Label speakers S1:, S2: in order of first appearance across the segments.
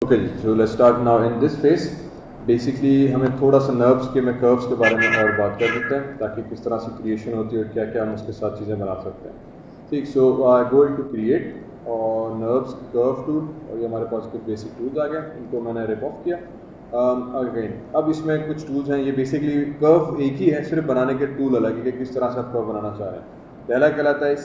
S1: Okay ji, so let's start now in this phase. Basically हमें थोड़ा सा नर्व्स के में कर्व्स के बारे में और बात कर देते हैं ताकि किस तरह से क्रिएशन होती है और क्या क्या हम उसके साथ चीज़ें बना सकते हैं। ठीक, सो गो इनटू क्रिएट और नर्व्स कर्व टूल, और ये हमारे पास कुछ बेसिक टूल्स आ गए, इनको मैंने रिप ऑफ किया। अगेन अब इसमें कुछ टूल्स हैं, ये बेसिकली कर्व एक ही है, सिर्फ बनाने के टूल अलग है कि किस तरह से आप कर्व बनाना चाह रहे हैं। पहला कहलाता है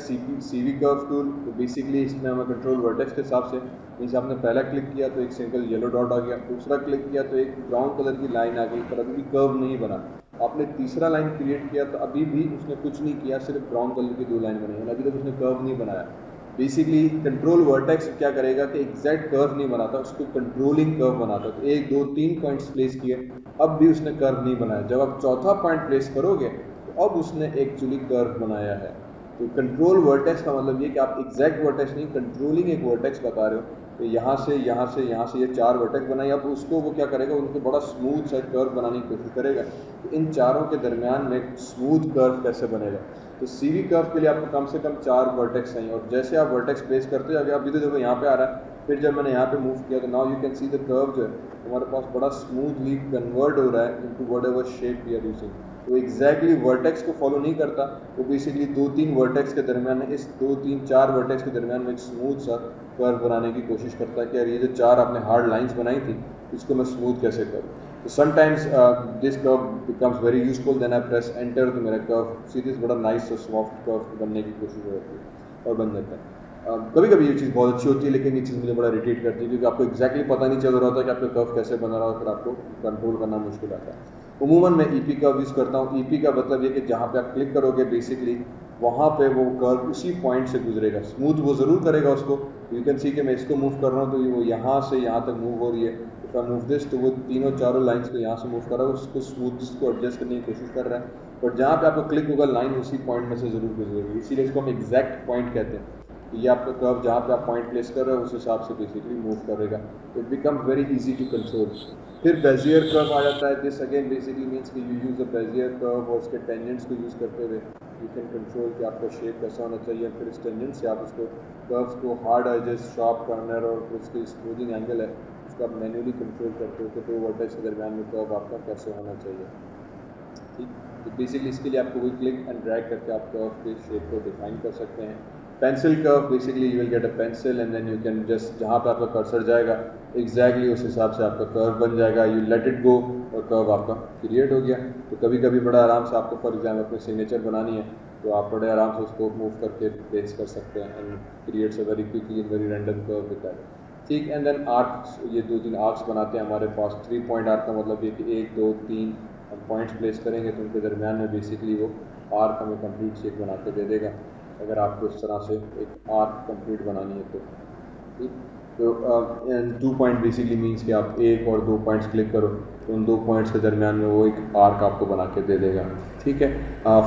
S1: सीवी कर्व टूल। तो बेसिकली इसमें हमें कंट्रोल वर्टेक्स के हिसाब से, मीन्स आपने पहला क्लिक किया तो एक सिंगल येलो डॉट आ गया, दूसरा क्लिक किया तो एक ब्राउन कलर की लाइन आ गई, पर अभी भी कर्व नहीं बना। आपने तीसरा लाइन क्रिएट किया तो अभी भी उसने कुछ नहीं किया, सिर्फ ब्राउन कलर की 2 लाइन बनाई, अभी तक उसने कर्व नहीं बनाया। बेसिकली कंट्रोल वर्टेक्स क्या करेगा कि एग्जैक्ट कर्व नहीं बनाता, उसको कंट्रोलिंग कर्व बनाता। तो 1 2 3 पॉइंट्स प्लेस किए, अब भी उसने कर्व नहीं बनाया। जब आप चौथा पॉइंट प्लेस करोगे तो अब उसने एक्चुअली कर्व बनाया है। तो कंट्रोल वर्टेक्स का मतलब ये कि आप एग्जैक्ट वर्टेक्स नहीं, कंट्रोलिंग एक वर्टेक्स बता रहे हो। तो यहाँ से यहाँ से यहाँ से ये 4 वर्टेक्स बनाई, अब उसको वो क्या करेगा, उनको बड़ा स्मूथ सा कर्व बनाने की कोशिश करेगा। तो इन चारों के दरमियान में स्मूथ कर्व कैसे बनेगा, तो सीवी कर्व के लिए आपको कम से कम 4 वर्टेक्स चाहिए। और जैसे आप वर्टेक्स प्लेस करते जाओगे, अभी तो देखो यहाँ पे आ रहा है, फिर जब मैंने यहाँ पे मूव किया तो now you can see the curve जो है हमारे पास बड़ा स्मूथली कन्वर्ट हो रहा है into whatever shape we are using. तो एग्जैक्टली वर्टेक्स को फॉलो नहीं करता, वो बेसिकली 2-3 वर्टेक्स के दरमियान, इस 2-3-4 वर्टेक्स के दरमियान में एक स्मूथ सा कर्व बनाने की कोशिश करता है कि यार ये जो 4 आपने हार्ड लाइंस बनाई थी इसको मैं स्मूथ कैसे करूँ। तो sometimes this curve becomes very useful, then I press enter तो मेरा कर्व सीरीज बड़ा नाइस और सॉफ्ट कर्व बनने की कोशिश होती है और बन जाता है। कभी कभी ये चीज़ बहुत अच्छी होती है, लेकिन ये चीज़ मुझे बड़ा इरिटेट करती है क्योंकि आपको एक्जैक्टली पता नहीं चल रहा होता कि आपका कर्व कैसे बना रहा हो, फिर आपको कंट्रोल करना मुश्किल आता है। उमूमन मैं ईपी कर्व यूज़ करता हूँ। ईपी का मतलब ये कि जहाँ पे आप क्लिक करोगे बेसिकली वहाँ पे वो कर्व उसी पॉइंट से गुजरेगा, स्मूथ वो ज़रूर करेगा उसको। यू कैन सी कि मैं इसको मूव कर रहा हूँ तो वो यहाँ से यहाँ तक मूव हो रही है, इफ आई मूव दिस तो वो तीनों चारों लाइंस को यहाँ से मूव कर रहा है, उसको स्मूथ को एडजस्ट करने की कोशिश कर रहा है। और जहाँ पे आपको क्लिक होगा लाइन उसी पॉइंट में से ज़रूर गुजरेगी, इसीलिए इसको हम एग्जैक्ट पॉइंट कहते हैं। ये आपका कर्व जहाँ पे आप पॉइंट प्लेस कर रहे हो उस हिसाब से बेसिकली मूव करेगा। It becomes very easy to control. फिर बेजियर कर्व आ जाता है। दिस अगेन बेसिकली मीन्स कि you use a bezier curve और उसके टेंजेंट्स को यूज़ करते हुए यू कैन कंट्रोल कि आपका शेप कैसा होना चाहिए। फिर इस टेंजेंट से आप उसको कर्व्स को हार्ड एजेस, शार्प कॉर्नर और उसके स्मूथिंग एंगल है उसको आप मैन्युअली कंट्रोल करते हो कि 2 वर्टेक्स के दरमियान में कर्व आपका कैसे होना चाहिए। ठीक, तो बेसिकली इसके लिए आपको वही क्लिक एंड ड्रैग करके आप कर्व के शेप को डिफाइन कर सकते हैं। Pencil curve basically you will get a pencil and then you can just जहाँ पे आपका कर्सर जाएगा एग्जैक्टली उस हिसाब से आपका कर्व बन जाएगा। यू लेट इट गो और कर्व आपका क्रिएट हो गया। तो कभी कभी बड़ा आराम से आपको फॉर एग्जाम्पल अपनी सिग्नेचर बनानी है तो आप बड़े आराम से उसको मूव करके प्लेस कर सकते हैं and creates a very quickly and very random curve with that. ठीक, एंड देन आर्क्स, ये 2-3 आर्क्स बनाते हैं हमारे पास। 3 पॉइंट आर्क का मतलब ये कि 1 2 3 हम पॉइंट्स प्लेस करेंगे तो उनके दरमियान में बेसिकली वो आर्क हमें कंप्लीट शेप बना के दे देगा अगर आपको इस तरह से एक आर्क कंप्लीट बनानी है तो। ठीक, तो 2 पॉइंट बेसिकली मीन्स कि आप 1 और 2 पॉइंट्स क्लिक करो तो उन 2 पॉइंट्स के दरमियान में वो एक आर्क आपको बना के दे देगा। ठीक है,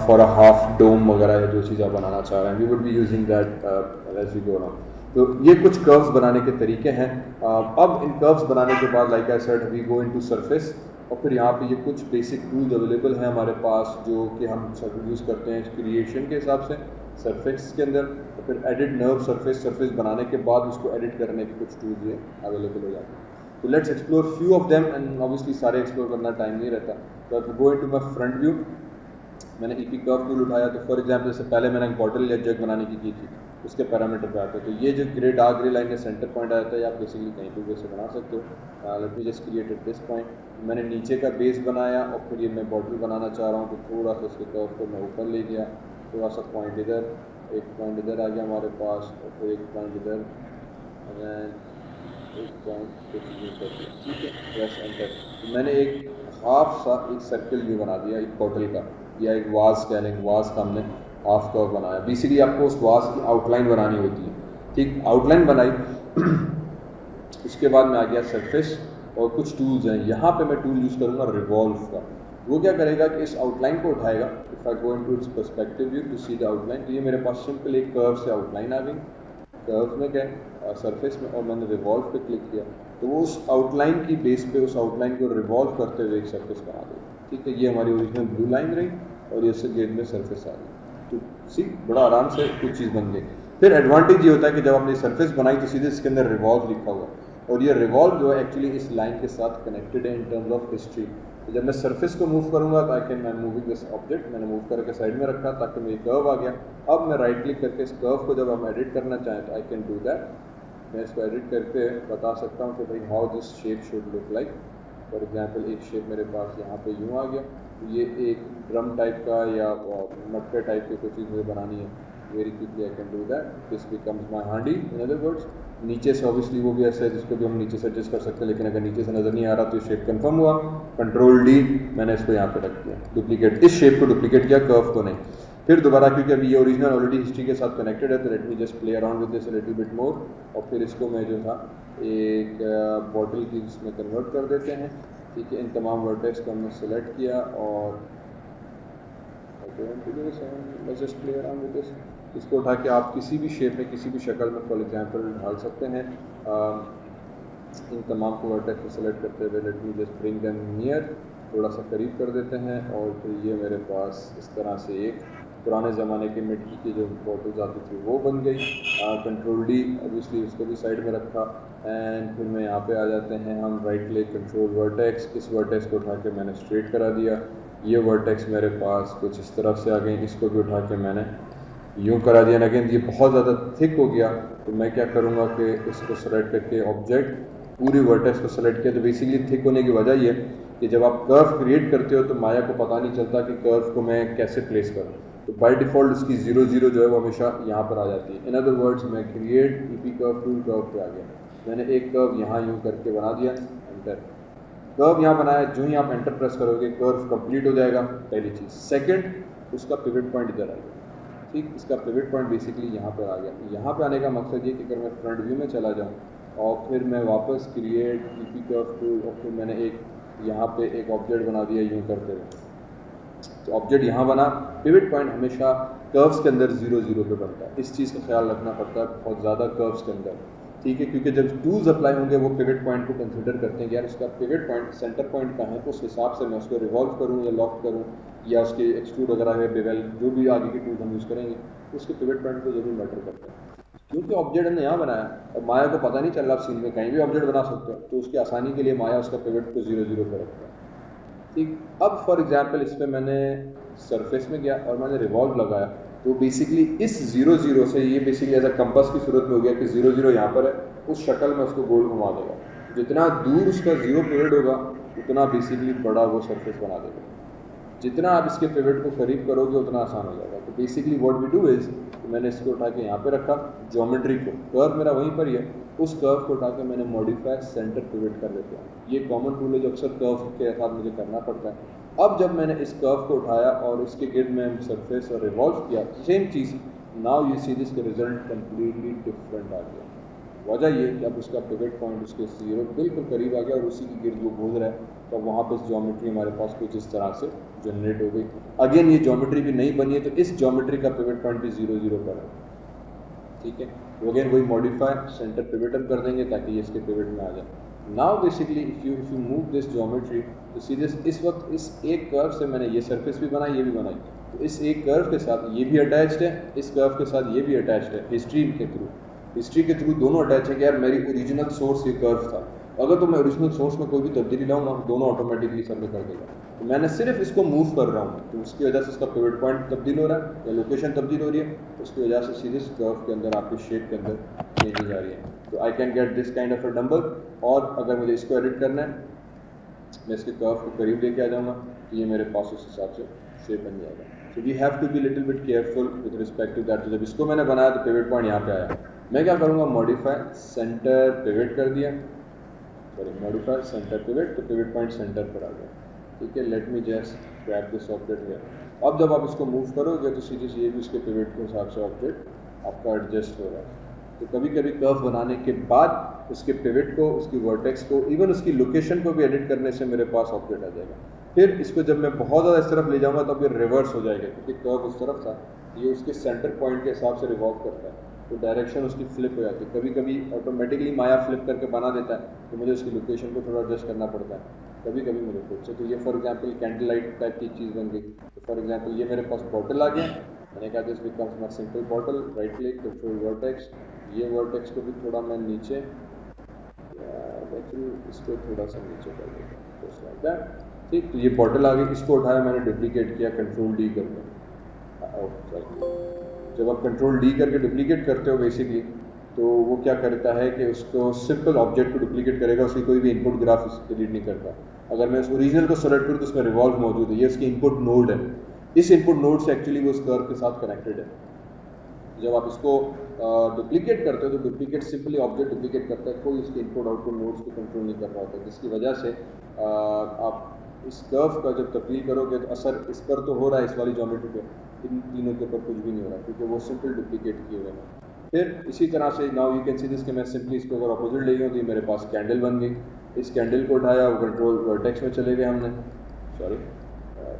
S1: फॉर अ हाफ डोम वगैरह है जो चीज़ आप बनाना चाह रहे हैं, we would be using that as we go now. तो ये कुछ कर्व्स बनाने के तरीके हैं। अब इन कर्व्स बनाने के बाद like I said we go into surface, और फिर यहाँ पे ये कुछ बेसिक टूल्स अवेलेबल हैं हमारे पास जो कि हम सब यूज़ करते हैं क्रिएशन के हिसाब से सरफेस के अंदर। तो फिर एडिट नर्व सरफेस बनाने के बाद उसको एडिट करने के कुछ टूल्स ये अवेलेबल हो जाते हैं। तो let's explore few of them and obviously सारे एक्सप्लोर करना टाइम नहीं रहता। तो अब go into my front view. मैंने ईपी कर्व टूल उठाया तो फॉर एग्जाम्पल जैसे पहले मैंने बॉटल या जग बनाने की थी उसके पैरामीटर पे आता है। तो ये जो ग्रे डार्क ग्रे लाइन का सेंटर पॉइंट आ जाता है, आप बेसिकली कहीं भी वैसे बना सकते हो। Late me just create at this point. मैंने नीचे का बेस बनाया और फिर ये मैं बॉटल बनाना चाह रहा हूँ तो थोड़ा सा इसके कर्व को मैं ऊपर ले गया, थोड़ा सा पॉइंट इधर, एक पॉइंट इधर आ गया हमारे पास और फिर एक पॉइंट इधर, एक पॉइंट कुछ यूज कर दिया। ठीक है, प्रेस एंटर। तो मैंने एक हाफ सा एक सर्कल व्यू बना दिया एक बॉटल का, या एक वाज कह लें, वाज का हमने हाफ कर्व बनाया। बेसिकली आपको उस वाज की आउटलाइन बनानी होती है। ठीक, आउटलाइन बनाई उसके बाद मैं आ गया सरफेस और कुछ टूल्स हैं। यहाँ पे मैं टूल यूज़ करूँगा रिवॉल्व का। वो क्या करेगा कि इस आउटलाइन को उठाएगा। If I go into its perspective view to see the outline, तो ये मेरे पास सिंपल एक कर्व से आउटलाइन आ गई। कर्व में क्या सरफेस में, और मैंने रिवॉल्व पे क्लिक किया तो वो उस आउटलाइन की बेस पे उस आउटलाइन को रिवॉल्व करते हुए एक सरफेस बना देगा। ठीक है, ये हमारी ओरिजिनल ब्लू लाइन रही और ये से गेट में सरफेस आ गई। तो सी बड़ा आराम से कुछ चीज़ बन गई। फिर एडवांटेज ये होता है कि जब आपने सरफेस बनाई तो सीधे इसके अंदर रिवॉल्व लिखा हुआ, और ये रिवॉल्व जो है एक्चुअली इस लाइन के साथ कनेक्टेड है इन टर्म्स ऑफ हिस्ट्री। तो जब मैं सरफेस को मूव करूंगा तो I can moving this object, मैंने मूव करके साइड में रखा ताकि मेरी कर्व आ गया। अब मैं राइट क्लिक करके इस कर्व को जब हम एडिट करना चाहें तो आई कैन डू दैट। मैं इसको एडिट करके बता सकता हूँ कि भाई how this shape should look like. For example एक शेप मेरे पास यहाँ पे यूँ आ गया, तो ये एक ड्रम टाइप का या मटके टाइप की कोई चीज़ मुझे बनानी है, very quickly I can do that. This becomes my handi. In other words नीचे से ऑब्वियसली वो भी ऐसा है जिसको भी हम नीचे से एडजस्ट कर सकते हैं, लेकिन अगर नीचे से नज़र नहीं आ रहा तो ये शेप कंफर्म हुआ। कंट्रोल डी, मैंने इसको यहाँ पे रख दिया, डुप्लीकेट, इस शेप को डुप्लीकेट किया, कर्व को नहीं। फिर दोबारा क्योंकि अभी ये ओरिजिनल ऑलरेडी हिस्ट्री के साथ कनेक्टेड है तो late me just play around with this little bit more. और फिर इसको मैं जो था एक बॉटल की इसमें कन्वर्ट कर देते हैं। ठीक है, इन तमाम वर्टेक्स को हमने सेलेक्ट किया और just play around with this. इसको उठा के आप किसी भी शेप में किसी भी शक्ल में फॉर एग्जांपल ढाल सकते हैं। इन तमाम को वर्टेक्स को सेलेक्ट करते हुए late me just bring them near, थोड़ा सा करीब कर देते हैं। और फिर ये मेरे पास इस तरह से एक पुराने ज़माने की मिट्टी की जो बॉटल्स आती थी वो बन गई। कंट्रोल डी, ऑब्वियसली उसको भी साइड में रखा। एंड फिर मैं यहाँ पे आ जाते हैं हम, राइट क्लिक, कंट्रोल वर्टेक्स, इस वर्टेक्स को उठा के मैंने स्ट्रेट करा दिया। ये वर्टेक्स मेरे पास कुछ इस तरफ से आ गई, इसको भी उठा के मैंने यूँ करा दिया। लेकिन ये बहुत ज़्यादा थिक हो गया तो मैं क्या करूँगा कि इसको सेलेक्ट करके ऑब्जेक्ट पूरी वर्टेक्स को सेलेक्ट किया। तो बेसिकली थिक होने की वजह ये कि जब आप कर्व क्रिएट करते हो तो माया को पता नहीं चलता कि कर्व को मैं कैसे प्लेस करूँ, तो बाय डिफ़ॉल्ट उसकी 0 0 जो है वो हमेशा यहाँ पर आ जाती है। इन अदर वर्ड्स मैं create EP curve tool, curve पे आ गया, मैंने एक कर्व यहाँ यूँ करके बना दिया, एंटर। कर्व यहाँ बनाया, जो ही आप एंटर प्रेस करोगे कर्व कंप्लीट हो जाएगा, पहली चीज़। सेकंड, उसका पिवट पॉइंट इधर आ गया। ठीक, इसका पिवट पॉइंट बेसिकली यहाँ पर आ गया। यहाँ पे आने का मकसद ये कि अगर मैं फ्रंट व्यू में चला जाऊँ और फिर मैं वापस क्रिएट ईपी कर्व टूल और फिर मैंने एक यहाँ पे एक ऑब्जेक्ट बना दिया यूँ करते हुए, तो ऑब्जेक्ट यहाँ बना। पिवट पॉइंट हमेशा कर्व्स के अंदर 0 0 पे बनता है, इस चीज़ का ख्याल रखना पड़ता है बहुत ज़्यादा कर्व्स के अंदर। ठीक है, क्योंकि जब टूल्स अप्लाई होंगे वो पिवट पॉइंट को कंसिडर करते हैं कि यार उसका पिवट पॉइंट सेंटर पॉइंट कहाँ है, तो उस हिसाब से मैं उसको रिवॉल्व करूँ या लॉक करूँ या उसके एक्सट्रूड वगैरह है, बेवेल, जो भी आगे की टूल हम यूज़ करेंगे तो उसके पिवट पॉइंट को जरूर मैटर करते हैं। क्योंकि ऑब्जेक्ट हमने यहाँ बनाया और माया को पता नहीं चल रहा, आप सीन में कहीं भी ऑब्जेक्ट बना सकते हो, तो उसकी आसानी के लिए माया उसका पिवट को 0 0 पर रखता है। ठीक, अब फॉर एग्जांपल इस पर मैंने सरफेस में गया और मैंने रिवॉल्व लगाया, तो बेसिकली इस 0 0 से ये बेसिकली एज अ कंपास की सूरत में हो गया कि 0 0 यहाँ पर है, उस शक्ल में उसको गोल घुमा देगा। जितना दूर उसका 0 पिवट होगा उतना बेसिकली बड़ा वो सरफेस बना देगा। जितना आप इसके पिवट को करीब करोगे उतना आसान हो जाएगा। तो basically what we do is, मैंने इसको उठा के यहाँ पे रखा, ज्योमेट्री को, कर्व मेरा वहीं पर ही है, उस कर्व को उठा के मैंने मॉडिफाई सेंटर पिवट कर देता हूँ। ये कॉमन टूल है जो अक्सर कर्व के साथ मुझे करना पड़ता है। अब जब मैंने इस कर्व को उठाया और इसके गिर्द में सरफेस और रिवॉल्व किया, same cheese, now you see this के रिजल्ट कंप्लीटली डिफरेंट आ गया। वजह ये कि अब उसका पिवट पॉइंट उसके 0 बिल्कुल करीब आ गया और उसी की गिर्द वो घूम रहा है। तो वहाँ पर ज्योमेट्री हमारे पास कुछ इस तरह से जनरेट हो गई। अगेन ये ज्योमेट्री भी नहीं बनी है तो इस ज्योमेट्री का पिवट पॉइंट भी 0 0 पर है। ठीक है, तो अगेन वही मॉडिफाई सेंटर पिवट कर देंगे ताकि ये इसके पिवट में आ जाए। Now basically if you move this geometry तो सीधे इस वक्त इस एक कर्व से मैंने ये सरफेस भी बनाई, ये भी बनाई, तो इस एक कर्व के साथ ये भी अटैच्ड है, इस कर्व के साथ ये भी अटैच्ड है। हिस्ट्री के थ्रू दोनों अटैच है कि यार मेरी ओरिजिनल सोर्स ये कर्व था। अगर तो मैं ओरिजिनल सोर्स में कोई भी तब्दीली लाऊंगा दोनों ऑटोमेटिकली सबमिट कर देगा। तो मैंने सिर्फ इसको मूव कर रहा हूँ तो उसकी वजह से इसका पिवट पॉइंट तब्दील हो रहा है या लोकेशन तब्दील हो रही है, उसकी वजह से सीधे कर्व के अंदर आपकी शेप के अंदर चेंज जा रही है। तो I can get this kind of a number. और अगर मुझे इसको एडिट करना है, मैं इसके कर्व को करीब लेके आ जाऊँगा तो ये मेरे पास उस हिसाब से शेप बन जाएगा। So we have to be little bit careful with respect to that. तो जब इसको मैंने बनाया तो पिवट पॉइंट यहाँ पे आया, मैं क्या करूँगा, मॉडिफाई सेंटर पिवट कर दिया, मॉडिफाई सेंटर पिवट, तो पिवट पॉइंट सेंटर पर आ गया। ठीक है, late me just grab this object here. अब जब आप इसको मूव करोगे तो सीधे ये भी उसके पिवट के हिसाब से ऑब्जेक्ट आपका एडजस्ट हो रहा है। तो कभी कभी कर्व बनाने के बाद उसके पिवट को, उसकी वर्टेक्स को, इवन उसकी लोकेशन को भी एडिट करने से मेरे पास ऑब्जेक्ट आ जाएगा। फिर इसको जब मैं बहुत ज़्यादा इस तरफ ले जाऊँगा तो फिर रिवर्स हो जाएगा, क्योंकि कर्व उस तरफ था, ये उसके सेंटर पॉइंट के हिसाब से रिवॉल्व करता है तो डायरेक्शन उसकी फ्लिप हो जाती है। कभी कभी ऑटोमेटिकली माया फ्लिप करके बना देता है तो मुझे उसकी लोकेशन को थोड़ा एडजस्ट करना पड़ता है, कभी कभी मुझे खुद से। तो ये for example candle light type की चीज़ बन गई। तो फॉर एग्जांपल ये मेरे पास बॉटल आ गया, मैंने कहा this becomes my simple bottle, right click, control vertex, ये वर्टेक्स को भी थोड़ा मैं नीचे एक्चुअली इसको थोड़ा सा नीचे कर देते हैं, जस्ट लाइक दैट। ठीक, तो ये बॉटल आ गई, इसको उठाया मैंने, डुप्लीकेट किया कंट्रोल डी करके। जब आप कंट्रोल डी करके डुप्लीकेट करते हो बेसिकली, तो वो क्या करता है कि उसको सिंपल ऑब्जेक्ट को डुप्लीकेट करेगा, उसकी कोई भी इनपुट ग्राफ डिलीट नहीं करता। अगर मैं उस ओरिजिनल को सेलेक्ट करूँ तो उसमें रिवॉल्व मौजूद है, ये उसकी इनपुट नोड है। इस इनपुट नोड से एक्चुअली वो उस कर्व के साथ कनेक्टेड है। जब आप इसको डुप्लीकेट करते हो तो डुप्लीकेट सिंपली ऑब्जेक्ट डुप्लीकेट करता है, कोई उसके इनपुट आउटपुट नोड्स को कंट्रोल नहीं कर रहा होता, जिसकी वजह से आप इस कर्व का जब तब्दील करोगे तो असर इस पर तो हो रहा है, इस वाली ज्योमेट्री पे, इन तीनों के ऊपर कुछ भी नहीं हो रहा, क्योंकि वो सिंपल डुप्लीकेट किए हुए हैं। फिर इसी तरह से now you can see this कि मैं सिंपली इसको अगर अपोजिट ले गया तो ये मेरे पास कैंडल बन गई। इस कैंडल को उठाया, वो कंट्रोल वर्टेक्स में चले गए हमने, sorry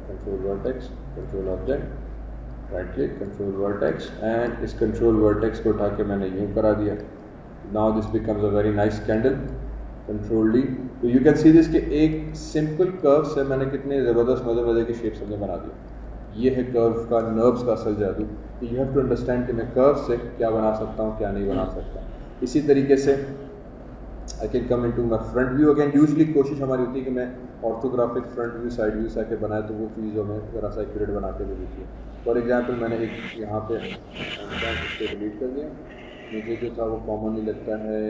S1: control vertex, control object, right click, control vertex, and इस कंट्रोल वर्टेक्स को उठा के मैंने यूँ करा दिया। Now this becomes a very nice candle, control D. तो यू कैन सी दिस कि एक सिंपल कर्व से मैंने कितने ज़बरदस्त मज़े के शेप्स हमने बना दिए। ये है कर्व का, नर्व्स का असल जादू। यू हैव टू अंडरस्टैंड कि मैं कर्व से क्या बना सकता हूँ, क्या नहीं बना सकता। इसी तरीके से I can come into my front view again. Usually कोशिश हमारी होती है कि मैं orthographic front view, side view से आके बनाए, तो वो चीज़ हमें ज़रा सा एक्यूरेट बना के दे देती है। फॉर एग्जाम्पल मैंने एक यहाँ पे इसको डिलीट कर दिया, मुझे जो था वो कॉमनली लगता है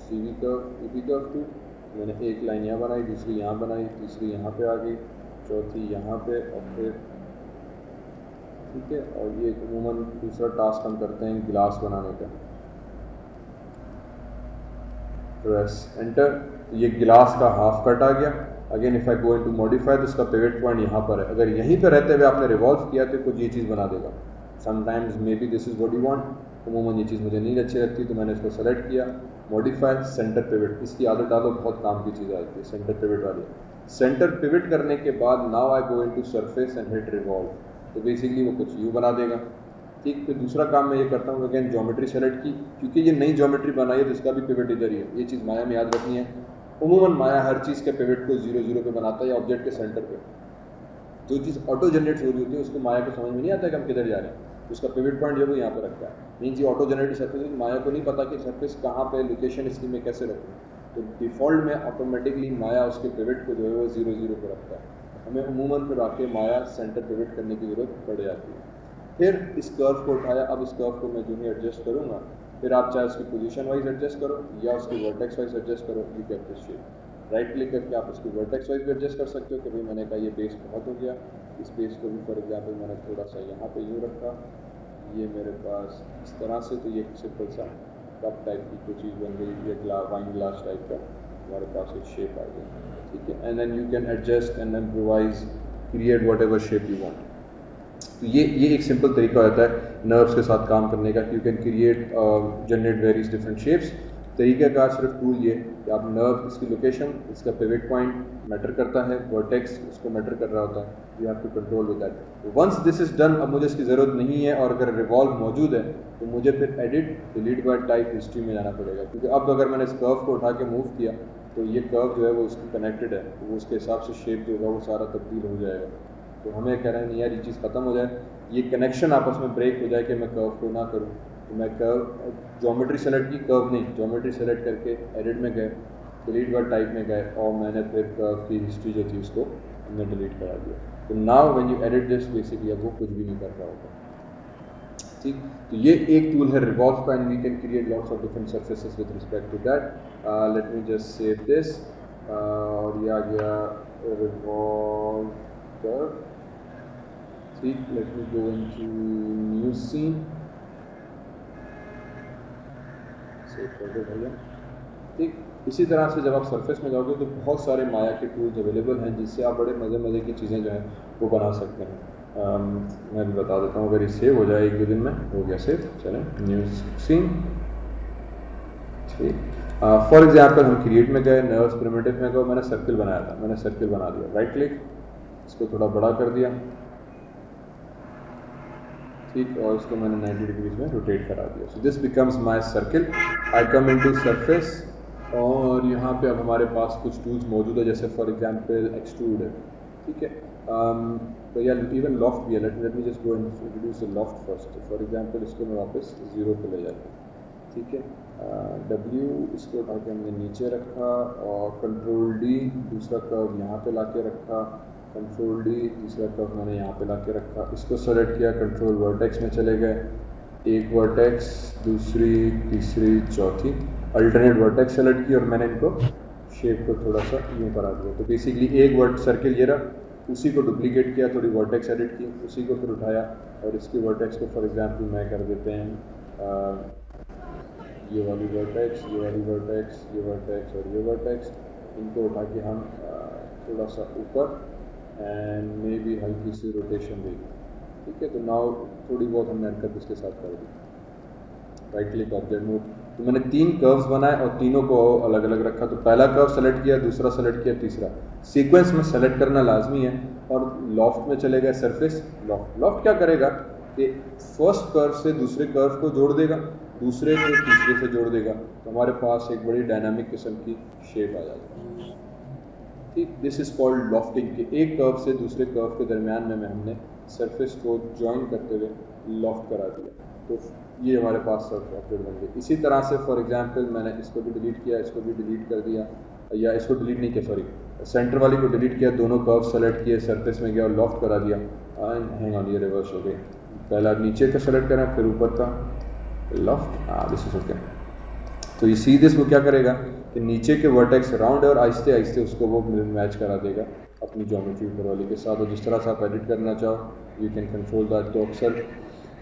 S1: CV कर्व, EP कर्व 2। मैंने एक लाइन यहाँ बनाई, दूसरी यहाँ बनाई, तीसरी यहाँ पे आ गई, चौथी यहाँ पे, और फिर ठीक है। और ये अमूमन दूसरा टास्क हम करते हैं गिलास बनाने का, प्रेस एंटर, ये गिलास का हाफ कट आ गया। Again if I go into modify तो इसका पिवट पॉइंट यहाँ पर है। अगर यहीं पर रहते हुए आपने रिवॉल्व किया तो कुछ ये चीज़ बना देगा। Sometimes may be this is what you want. अमूमन ये चीज़ मुझे नहीं अच्छी लगती, तो मैंने इसको सेलेक्ट किया, मॉडिफाई, सेंटर पिवट। इसकी आदत डालो, बहुत काम की चीज़ आती है सेंटर पिवट वाली। सेंटर पिवट करने के बाद now I go into surface and hit revolve, तो बेसिकली वो कुछ यूँ बना देगा। ठीक, फिर दूसरा काम मैं ये करता हूँ, अगेन ज्योमेट्री सेलेक्ट की, क्योंकि ये नई ज्योमेट्री बनाई है तो इसका भी पिवट इधर ही है। ये चीज़ माया में याद रखनी है। उमूमन माया हर चीज़ के पिवट को 0 0 पे बनाता है, या ऑब्जेक्ट के सेंटर पे। जो चीज़ ऑटो जनरेट हो रही होती है उसको माया को समझ में नहीं आता है कि हम किधर जा रहे हैं, उसका पिवट पॉइंट जो है वो यहाँ पर रखता है। मीन्स ये ऑटो जनरेटेड सर्फेस, माया को नहीं पता कि सर्फेस कहाँ पे, लोकेशन इसकी में कैसे रखूँ, तो डिफ़ॉल्ट में ऑटोमेटिकली माया उसके पिवट को जो है वो 0 0 पे रखता है। हमें अमूमन फिर आके माया सेंटर पिवट करने की ज़रूरत पड़ जाती है। फिर इस कर्व को उठाया, अब इस कर्व को मैं जो है एडजस्ट करूँगा। फिर आप चाहे उसकी पोजीशन वाइज एडजस्ट करो या उसकी वर्टेक्स वाइज एडजस्ट करो, you can this shape. Right click करके आप उसकी वर्टेक्स वाइज भी एडजस्ट कर सकते हो कि भाई मैंने कहा ये बेस बहुत हो गया, इस बेस को भी फॉर एग्जाम्पल मैंने थोड़ा सा यहाँ पे यूँ रखा, ये मेरे पास इस तरह से, तो ये सिंपल सा कप टाइप की कोई चीज़ बन गई, ये वाइन ग्लास टाइप का हमारे पास एक शेप आ गया। ठीक है, and then you can adjust and improvise, create whatever shape you want. तो ये एक सिंपल तरीका होता है नर्व्स के साथ काम करने का। You can create generate various different shapes. तरीक़ाकार सिर्फ टूल ये कि आप नर्व, इसकी लोकेशन, इसका पिवट पॉइंट मैटर करता है, वर्टेक्स उसको मैटर कर रहा होता है, you have to control with that. Once this is done, अब मुझे इसकी ज़रूरत नहीं है, और अगर रिवॉल्व मौजूद है तो मुझे फिर edit, delete bye type, history में जाना पड़ेगा, क्योंकि अब अगर मैंने इस कर्व को उठा के मूव किया तो ये कर्व जो है वो उसकी कनेक्टेड है, तो वो उसके हिसाब से शेप जो होगा वो सारा तब्दील हो जाएगा। तो हमें कह रहे हैं नहीं यार ये चीज़ ख़त्म हो जाए, ये कनेक्शन आपस में ब्रेक हो जाए कि मैं कर्व को ना करूँ, तो मैं कर्व ज्योमेट्री सेलेक्ट की, कर्व नहीं, ज्योमेट्री सेलेक्ट करके एडिट में गए, डिलीट बाय टाइप में गए, और मैंने फिर कर्व की हिस्ट्री जो थी उसको हमने डिलीट करा दिया। तो now when you edit this, basically अब वो कुछ भी नहीं कर रहा होगा। ठीक, तो ये एक टूल है रिवॉल्व का, and we can create lots of different surfaces with respect to that. Let me just save this, और ये आ गया रिवॉल्व कर्व। ठीक, let me go into new scene, save कर दो भैया। ठीक, इसी तरह से जब आप सरफेस में जाओगे तो बहुत सारे माया के टूल्स अवेलेबल हैं जिससे आप बड़े मज़े की चीज़ें जो हैं वो बना सकते हैं। मैं भी बता देता हूँ, अगर ये सेव हो जाए 1-2 दिन में, हो गया सेव। चलें न्यू सीन। ठीक, फॉर एग्जाम्पल हम क्रिएट में गए, नर्व्स प्रिमिटिव में गए, मैंने सर्किल बनाया था, मैंने सर्किल बना दिया, राइट क्लिक, इसको थोड़ा बड़ा कर दिया। ठीक, और इसको मैंने 90 डिग्रीज में रोटेट करा दिया। So this becomes my circle. I come into surface, और यहाँ पे अब हमारे पास कुछ टूल्स मौजूद है, जैसे फॉर एग्जांपल एक्सट्रूड है। ठीक है, तो या इवन लॉफ्ट भी है। Late me just go and introduce the loft first. For example इसको मैं वापस 0 पे ले जाता हूँ। ठीक है। W इसको उठा के हमने नीचे रखा और कंट्रोल D दूसरा कर्व यहाँ पे ला के रखा, कंट्रोल D तीसरा कर्व मैंने यहाँ पे ला के रखा, इसको सेलेक्ट किया, कंट्रोल वर्टेक्स में चले गए, एक वर्टेक्स दूसरी तीसरी चौथी अल्टरनेट वर्टेक्स सेलेक्ट की और मैंने इनको शेप को थोड़ा सा यूँ करा दिया। तो बेसिकली एक वर्ड सर्किल ये रहा, उसी को डुप्लीकेट किया, थोड़ी वर्टेक्स एडिट की, उसी को फिर उठाया और इसकी वर्टेक्स को फॉर एग्जांपल मैं कर देते हैं ये वाली वर्टेक्स, ये वाली वर्टेक्स, ये वर्टेक्स और ये वर्टेक्स, इनको उठा के हम थोड़ा सा ऊपर एंड मे बी हल्की सी रोटेशन देंगे। ठीक है, तो नाउ थोड़ी बहुत हमने हरकत इसके साथ कर दी। राइट क्लिक ऑब्जेक्ट मूव, तो मैंने 3 कर्व्स बनाए और तीनों को अलग अलग रखा। तो पहला कर्व सेलेक्ट किया, दूसरा सेलेक्ट किया, तीसरा सीक्वेंस में सेलेक्ट करना लाजमी है। और लॉफ्ट में चले गए, सरफेस लॉफ्ट। लॉफ्ट क्या करेगा कि फर्स्ट कर्व से दूसरे कर्व को जोड़ देगा, दूसरे को तीसरे से जोड़ देगा, तो हमारे पास एक बड़ी डायनामिक किस्म की शेप आ जाएगी। ठीक, दिस इज कॉल्ड लॉफ्टिंग, कि एक कर्व से दूसरे कर्व के दरमियान में हमने सरफेस को ज्वाइन करते हुए लॉफ्ट करा दिया, तो ये हमारे पास सर्फ ऑब्जेक्ट बन गई। इसी तरह से फॉर एग्जांपल मैंने इसको भी डिलीट किया, इसको भी डिलीट कर दिया, या इसको डिलीट नहीं किया, सॉरी सेंटर वाली को डिलीट किया, दोनों कर्व सेलेक्ट किए, सरफेस में गया और लॉफ्ट करा दिया। हैंग ऑन, ये रिवर्स हो गए, पहला नीचे का सेलेक्ट करें फिर ऊपर का लॉफ्ट, दिस इज ओके। तो ये सी दिस वो क्या करेगा कि नीचे के वर्टेक्स राउंड है और आहिस्ते आहिस्ते उसको वो मैच करा देगा अपनी ज्योमेट्री ऊपर वाली के साथ। और जिस तरह से आप एडिट करना चाहो यू कैन कंट्रोल दैट। तो अक्सर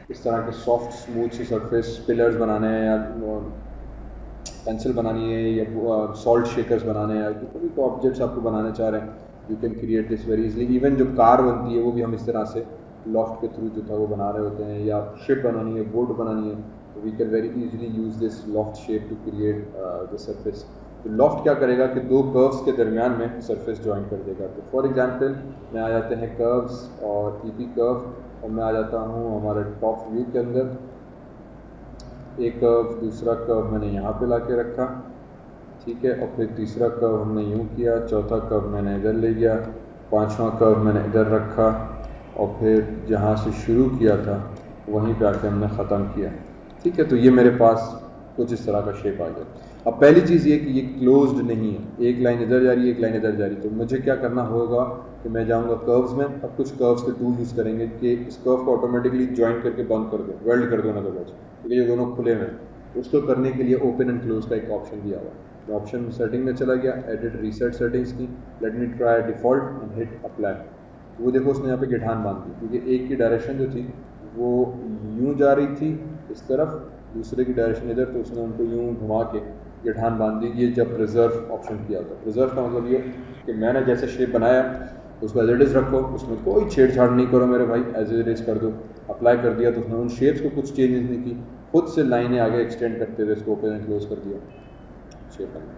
S1: इस तरह के सॉफ्ट स्मूथ सी सरफेस पिलर्स बनाने हैं या पेंसिल बनानी है या सॉल्ट शेकर्स बनाने हैं या कोई तो ऑब्जेक्ट्स आपको बनाने चाह रहे हैं, you can create this very easily. Even जो कार बनती है वो भी हम इस तरह से लॉफ्ट के थ्रू जो था वो बना रहे होते हैं, या शिप बनानी है, बोट बनानी है, तो we can very easily use this loft shape to create the surface. तो लॉफ्ट क्या करेगा कि 2 कर्व्स के दरमियान में सरफेस ज्वाइन कर देगा। तो फॉर एग्जांपल मैं आ जाते हैं कर्व्स और ईपी कर्व, और मैं आ जाता हूँ हमारे टॉप व्यू के अंदर, एक कर्व दूसरा कर्व मैंने यहाँ पे ला के रखा, ठीक है, और फिर तीसरा कर्व हमने यूँ किया, चौथा कर्व मैंने इधर ले गया, पांचवा कर्व मैंने इधर रखा, और फिर जहाँ से शुरू किया था वहीं पे आके हमने ख़त्म किया। ठीक है, तो ये मेरे पास कुछ इस तरह का शेप आ गया। अब पहली चीज़ ये कि ये क्लोज्ड नहीं है, एक लाइन इधर जा रही है, एक लाइन इधर जा रही है, तो मुझे क्या करना होगा कि मैं जाऊंगा कर्व्स में। अब कुछ कर्व्स के टूल यूज़ करेंगे कि इस कर्व को ऑटोमेटिकली ज्वाइन करके बंद कर दो, वेल्ड कर दो ना दरवाज, क्योंकि ये दोनों खुले हुए हैं। उसको करने के लिए ओपन एंड क्लोज का एक ऑप्शन दिया हुआ है। मैं ऑप्शन सेटिंग में चला गया, एडिट रीसेट सेटिंग्स की, let me try default and hit apply. तो वो देखो उसने यहाँ पे गिठान बांध दी, क्योंकि एक की डायरेक्शन जो थी वो यूँ जा रही थी इस तरफ, दूसरे की डायरेक्शन इधर, तो उसने उनको यूँ घुमा के गिठान बांध दी। ये जब प्रिजर्व ऑप्शन किया था, प्रिजर्व का मतलब ये कि मैंने जैसे शेप बनाया उसको एज इट इज़ रखो, उसमें कोई छेड़छाड़ नहीं करो मेरे भाई, एज इट इज़ कर दो। अप्लाई कर दिया तो उसने उन शेप्स को कुछ चेंजेस नहीं की, खुद से लाइनें आगे एक्सटेंड करते हुए इसको ओपन एंड क्लोज कर दिया शेप बनना।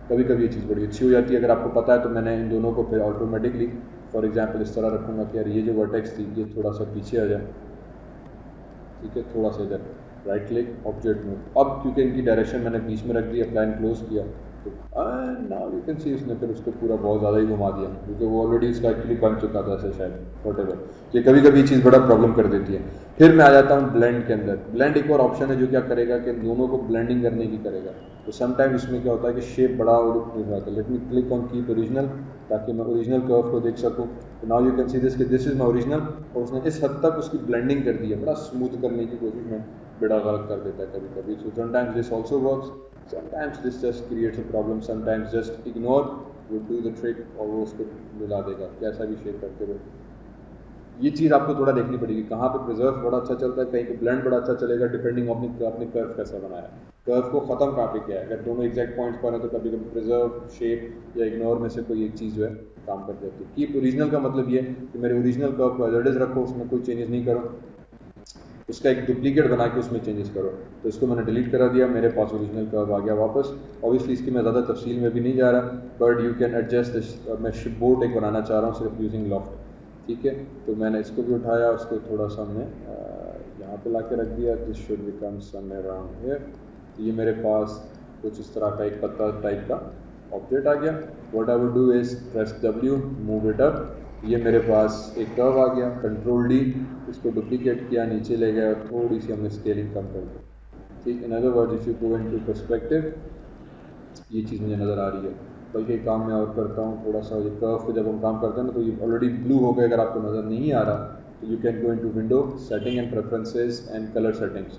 S1: कभी कभी ये चीज़ बड़ी अच्छी हो जाती है अगर आपको पता है। तो मैंने इन दोनों को फिर ऑटोमेटिकली फॉर एग्जांपल इस तरह रखूँगा कि यार ये जो वर्टेक्स थी ये थोड़ा सा पीछे आ जाए, ठीक है, थोड़ा सा इधर, राइट क्लिक ऑब्जेक्ट मूव। अब क्योंकि इनकी डायरेक्शन मैंने बीच में रख दी, अप्लाई एंड क्लोज किया, तो नाउ यू कैन सी उसने फिर उसको पूरा बहुत ज़्यादा ही घुमा दिया, क्योंकि वो ऑलरेडी इसका एक्चुअली बन चुका था ऐसे शायद, व्हाटएवर। ये कभी कभी चीज़ बड़ा प्रॉब्लम कर देती है। फिर मैं आ जाता हूँ ब्लेंड के अंदर। ब्लेंड एक और ऑप्शन है जो क्या करेगा कि दोनों को ब्लेंडिंग करने की करेगा। तो समटाइम इसमें क्या होता है कि शेप बड़ा और जाता है। Let me click on keep original, ताकि मैं ओरिजिनल कर्व को देख सकूँ। तो now you can see this कि दिस इज माई ओरिजिनल, और उसने इस हद तक उसकी ब्लेंडिंग कर दी है, बड़ा स्मूथ करने की कोशिश में बड़ा गलत कर देता है कभी कभी। So sometimes this also works, sometimes this just creates a problem, sometimes just ignore वो डू द ट्रिक और वो उसको मिला देगा कैसा भी शेप करते हुए। ये चीज़ आपको थोड़ा देखनी पड़ेगी, कहाँ पे प्रिजर्व बड़ा अच्छा चलता है, कहीं पे ब्लेंड बड़ा अच्छा चलेगा, डिपेंडिंग आपने कर्व कैसा बनाया है, कर्व को ख़त्म कहाँ पे किया है। अगर दोनों एग्जैक्ट पॉइंट्स पर है तो कभी कभी प्रिजर्व, शेप या इग्नोर में से कोई एक चीज़ जो है काम कर जाती है। कीप ओरिजिनल का मतलब ये कि मेरे ओरिजिनल कर्व को एज इट इज़ रखो, उसमें कोई चेंजेस नहीं करो, उसका एक डुप्लीकेट बना के उसमें चेंजेस करो। तो इसको मैंने डिलीट करा दिया, मेरे पास ओरिजिनल कर्व आ गया वापस। ऑब्वियसली इसकी मैं ज़्यादा तफसील में भी नहीं जा रहा, but you can adjust this. मैं शिप बोट एक बनाना चाह रहा हूँ सिर्फ यूजिंग लॉफ्ट, ठीक है। तो मैंने इसको भी उठाया, उसको थोड़ा सा हमने यहाँ पे ला के रख दिया, this should become somewhere around here. ये मेरे पास कुछ इस तरह का एक पत्ता टाइप का ऑब्जेक्ट आ गया। What I would do is press W, move it up. ये मेरे पास एक कर्व आ गया, कंट्रोल D, इसको डुप्लीकेट किया, नीचे ले गया और थोड़ी सी हमने स्केलिंग कम कर दी, ठीक, in other words if you go into perspective, ये चीज़ मुझे नज़र आ रही है। बल्कि एक काम मैं और करता हूँ, थोड़ा सा ये कर्व पे जब हम काम करते हैं ना तो ये ऑलरेडी ब्लू हो गया, अगर आपको नज़र नहीं आ रहा तो you can go into window, setting and preferences and colour settings.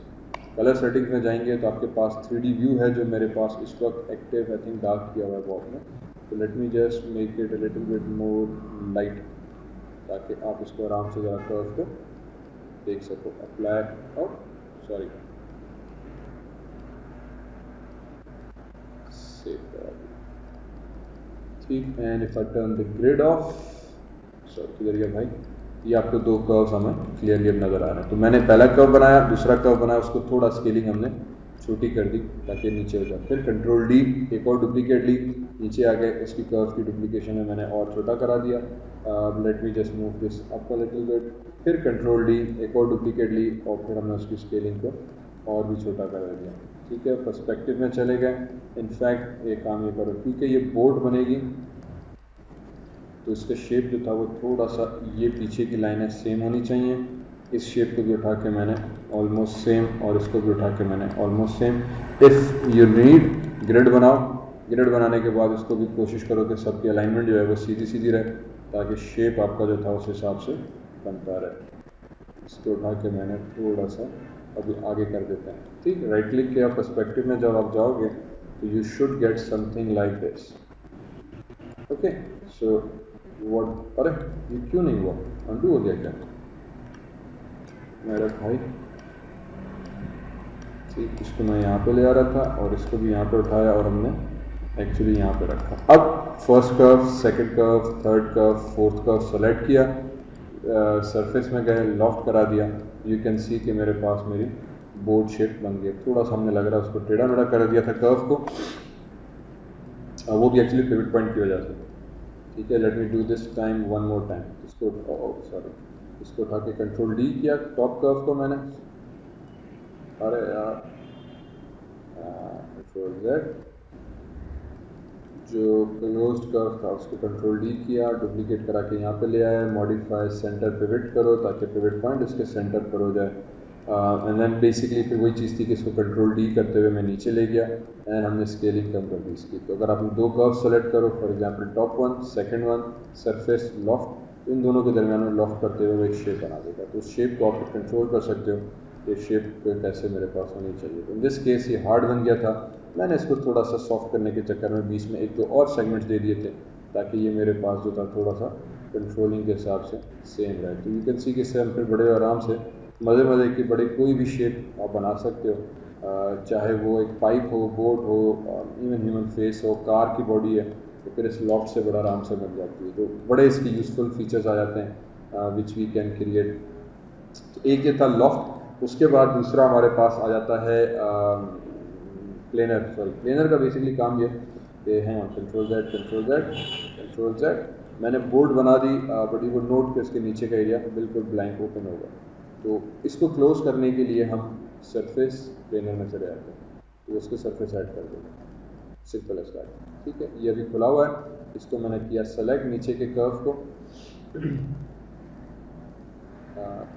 S1: Colour settings में जाएंगे तो आपके पास 3D व्यू है जो मेरे पास इस वक्त एक्टिव, आई थिंक डार्क किया हुआ है बहुत में। तो late me just make it a little bit more light ताकि आप इसको आराम से ज़रा कर्व को देख सको। अप्लाई और सॉरी सेव करा दिया, ठीक। And if I turn the grid of, sorry किधर गया भाई, ये आपको दो कर्व्स हमें क्लियरली नज़र आ रहे हैं। तो मैंने पहला कर्व बनाया, दूसरा कर्व बनाया, उसको थोड़ा स्केलिंग हमने छोटी कर दी ताकि नीचे हो जाए। फिर कंट्रोल डी, एक और डुप्लीकेट ली, नीचे आ गए, उसकी कर्व की डुप्लीकेशन में मैंने और छोटा करा दिया। Late me just move this up a little bit. फिर कंट्रोल डी, एक और डुप्लीकेट ली और फिर हमने उसकी स्केलिंग को और भी छोटा करा दिया, ठीक है। पर्सपेक्टिव में चले गए। इनफैक्ट एक काम ये करो, क्योंकि ये बोर्ड बनेगी तो इसका शेप जो था वो थोड़ा सा, ये पीछे की लाइनें सेम होनी चाहिए। इस शेप को भी उठा के मैंने ऑलमोस्ट सेम, और इसको भी उठा के मैंने almost same. If you need grid बनाओ, ग्रिड बनाने के बाद इसको भी कोशिश करो कि सबकी अलाइनमेंट जो है वो सीधी सीधी रहे ताकि शेप आपका जो था उस हिसाब से बनता रहे। इसको उठा के मैंने थोड़ा सा अभी आगे कर देते हैं, ठीक। राइट क्लिक किया, पर्सपेक्टिव में जब आप जाओगे तो you should get something like this, okay. So what, अरे ये क्यों नहीं हुआ, अनडू हो गया क्या मेरा भाई, ठीक। इसको मैं यहाँ पे ले आ रहा था और इसको भी यहाँ पे उठाया और हमने एक्चुअली यहाँ पे रखा। अब first curve, second curve, third curve, fourth curve select किया, सरफेस में गए, लॉफ्ट करा दिया। यू कैन सी कि मेरे पास मेरी बोर्ड शेप बन गई। थोड़ा सा हमने लग रहा है उसको टेढ़ा मेढ़ा कर दिया था कर्व को, वो भी एक्चुअली पिवट पॉइंट की वजह से, ठीक है। Let me do this time one more time. इसको सॉरी, इसको उठा के कंट्रोल डी किया, टॉप कर्व को मैंने, अरे यार कंट्रोल जेड, जो क्लोज्ड कर्व था उसको कंट्रोल डी किया, डुप्लीकेट करा के यहाँ पे ले आया, मॉडिफाई सेंटर पिवट करो ताकि पिवट पॉइंट इसके सेंटर पर हो जाए। एंड देन बेसिकली फिर वही चीज़ थी कि इसको कंट्रोल डी करते हुए मैं नीचे ले गया एंड हमने स्केलिंग कम कर दी इसकी। तो अगर आप दो कर्व सेलेक्ट करो, for example top one, second one, surface, loft, इन दोनों के दरमियान में लॉफ्ट करते हुए वो एक शेप बना देगा। तो उस शेप को आप कंट्रोल कर सकते हो, ये शेप कैसे मेरे पास होनी चाहिए। तो इन दिस केस ये हार्ड बन गया था, मैंने इसको थोड़ा सा सॉफ्ट करने के चक्कर में बीच में एक दो और सेगमेंट्स दे दिए थे ताकि ये मेरे पास जो था थोड़ा सा कंट्रोलिंग के हिसाब से सेम रहे। तो यू कैन सी कि इससे हम फिर बड़े आराम से मज़े की बड़े कोई भी शेप आप बना सकते हो, चाहे वो एक पाइप हो, बोट हो, इवन ह्यूमन फेस हो, कार की बॉडी है, तो फिर इस लॉफ्ट से बड़ा आराम से बन जाती है। तो बड़े इसके यूज़फुल फीचर्स आ जाते हैं विच वी कैन क्रिएट। तो एक ये था लॉफ्ट, उसके बाद दूसरा हमारे पास आ जाता है प्लेनर। सॉरी, प्लेनर का बेसिकली काम ये कि हैं control Z, control Z, control Z, मैंने बोर्ड बना दी, बट यू वुड नोट कि उसके नीचे का एरिया बिल्कुल ब्लैंक ओपन होगा। तो इसको क्लोज करने के लिए हम सरफेस प्लेनर में चले जाते हैं, तो उसको सरफेस ऐड कर देंगे, सिंपल एज दैट, ठीक है। ये अभी खुला हुआ है, इसको मैंने किया सेलेक्ट नीचे के कर्व को,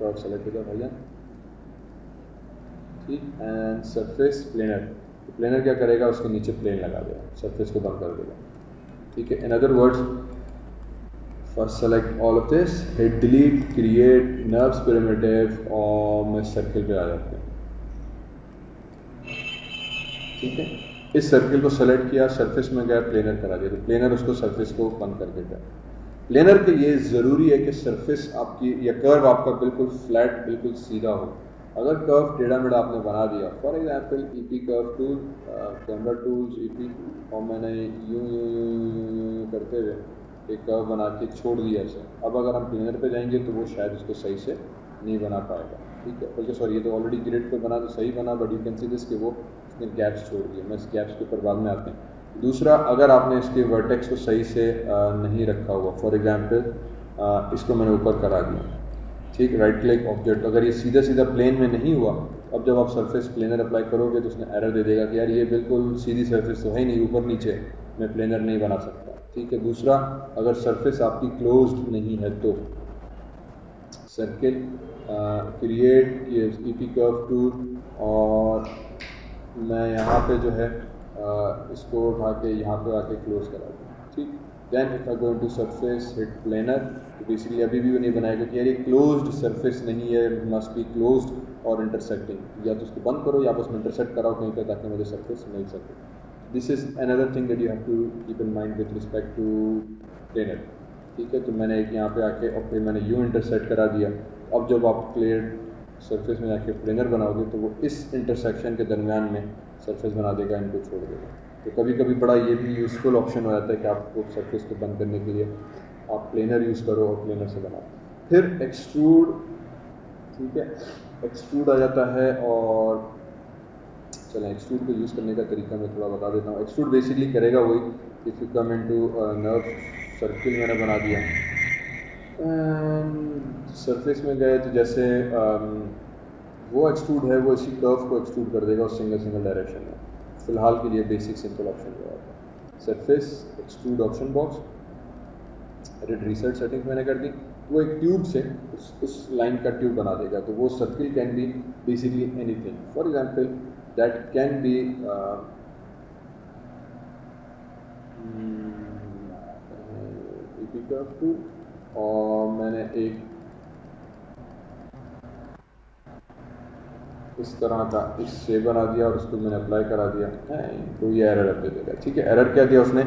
S1: कर्व सेलेक्ट हो गया भैया, ठीक। एंड सरफेस प्लेनर, तो प्लेनर क्या करेगा, उसके नीचे प्लेन लगा देगा, सरफेस को बंद कर देगा, ठीक है। In other words, first select all of this, hit delete, create nerves primitive, और मैं सर्किल पे आ जाते हैं, ठीक है। इस सर्किल को सेलेक्ट किया, सरफेस में गया, प्लेनर करा दिया, तो प्लेनर उसको सरफेस को बंद कर देगा। प्लेनर के लिए ज़रूरी है कि सरफेस आपकी या कर्व आपका बिल्कुल फ्लैट, बिल्कुल सीधा हो। अगर कर्व टेढ़ा मेढ़ा आपने बना दिया, for example EP curve tool, camera tools EP, और मैंने यूं करते हुए एक कर्व बना के छोड़ दिया ऐसे, अब अगर हम प्लेनर पे जाएंगे तो वो शायद उसको सही से नहीं बना पाएगा, ठीक है। बल्कि सॉरी, ये तो ऑलरेडी ग्रिड पे बना तो सही बना, but you can see this कि वो उसने गैप्स छोड़ दिए। मैं इस गैप्स के ऊपर बाद में आते हैं। दूसरा, अगर आपने इसके वर्टेक्स को सही से नहीं रखा हुआ, फॉर एग्जांपल इसको मैंने ऊपर करा दिया, ठीक, राइट क्लिक ऑब्जेक्ट, अगर ये सीधा सीधा प्लेन में नहीं हुआ, अब जब आप सरफेस प्लेनर अप्लाई करोगे तो उसने एरर दे देगा कि यार ये बिल्कुल सीधी सरफेस तो है नहीं, ऊपर नीचे मैं प्लेनर नहीं बना सकता, ठीक है। दूसरा, अगर सरफेस आपकी क्लोज्ड नहीं है तो circle, create EP curve tool, और मैं यहाँ पे जो है इसको उठा के यहाँ पे आके क्लोज करा दूँ, ठीक। Then if I go into surface hit planar, तो बेसिकली अभी भी वो नहीं बनाया क्योंकि यार ये क्लोज्ड सरफेस नहीं है, मस्ट बी क्लोज्ड और इंटरसेक्टिंग, या तो उसको बंद करो या उसमें इंटरसेक्ट कराओ कहीं पे ताकि मुझे सरफेस मिल सके। This is another thing that you have to keep in mind with respect to planar, ठीक है। तो मैंने एक यहाँ पे आके और फिर मैंने यूँ इंटरसेक्ट करा दिया। अब जब आप क्लियर सरफेस में जाके प्लेनर बनाओगे तो वो इस इंटरसेक्शन के दरमियान में सरफेस बना देगा, इनको छोड़ देगा। तो कभी कभी बड़ा ये भी यूज़फुल ऑप्शन हो जाता है कि आपको सरफेस को बंद करने के लिए आप प्लेनर यूज़ करो और प्लेनर से बनाओ। फिर एक्सट्रूड, ठीक है, एक्सट्रूड आ जाता है। और चलें एक्सट्रूड को यूज़ करने का तरीका मैं थोड़ा बता देता हूँ। एक्सट्रूड बेसिकली करेगा वही, if you come into nerve circle मैंने बना दिया, सरफेस में गए तो जैसे वो एक्सट्रूड है वो इसी कर्व को एक्सट्रूड कर देगा उस सिंगल डायरेक्शन में। फ़िलहाल के लिए बेसिक सिंपल ऑप्शन जो है surface extrude option box, red reset settings मैंने कर दी। वो एक ट्यूब से उस लाइन का ट्यूब बना देगा। तो वो circle can be basically anything, for example that can be curve too, और मैंने एक इस तरह का इससे बना दिया और उसको मैंने अप्लाई करा दिया, तो ये एरर दे देगा, ठीक है। एरर क्या दिया उसने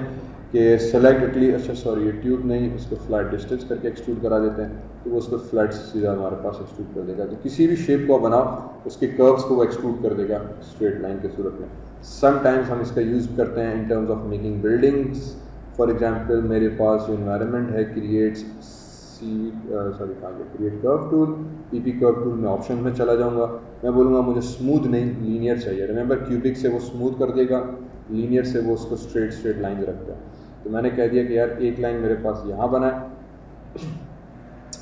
S1: कि सेलेक्ट एटली, अच्छा सॉरी ये ट्यूब नहीं, उसको फ्लैट डिस्टेंस करके एक्सट्रूड करा देते हैं, तो वो उसको फ्लैट सीधा हमारे पास एक्सट्रूड कर देगा। तो किसी भी शेप को बनाओ उसके कर्व्स को वो एक्सट्रूड कर देगा स्ट्रेट लाइन के सूरत में। समटाइम्स हम इसका यूज़ करते हैं in terms of making buildings. For example मेरे पास जो इन्वायरमेंट है create create curve tool, PP curve tool में ऑप्शन में चला जाऊंगा, मैं बोलूँगा मुझे स्मूथ नहीं लीनियर चाहिए। रिमेंबर क्यूबिक से वो स्मूथ कर देगा, लीनियर से वो उसको स्ट्रेट लाइन रखता है। तो मैंने कह दिया कि यार एक लाइन मेरे पास यहाँ बना है